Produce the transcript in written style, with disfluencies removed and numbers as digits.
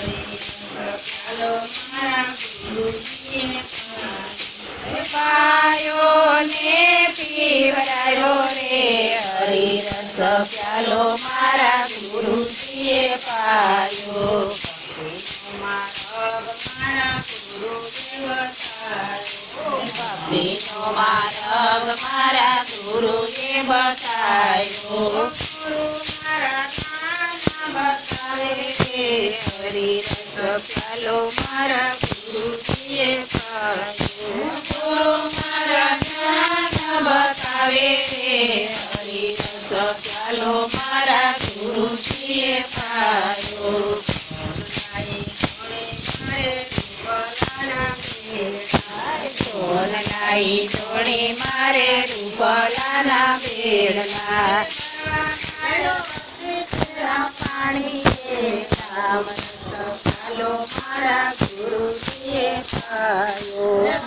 પ્યાલો મારા ગુરુજીએ પાયો ને પીવડાવ્યો રે હરિરસ પ્યાલો મારા ગુરુજીએ પાયો. ભક્તિનો માર્ગ મારા ગુરુએ બતાવ્યો ગુરુ મારા કાના બતાવે રે હરિરસ પ્યાલો મારા ગુરુજીએ પાયો. ગુરુ મારા જ્ઞાન બતાવે રે હરિરસ પ્યાલો મારા ગુરુજીએ પાયો. સોનલાઈ જોડે મારે રૂપલાના બેડલા પાણી પ્યાલો મારા ગુરુજીએ પાયો.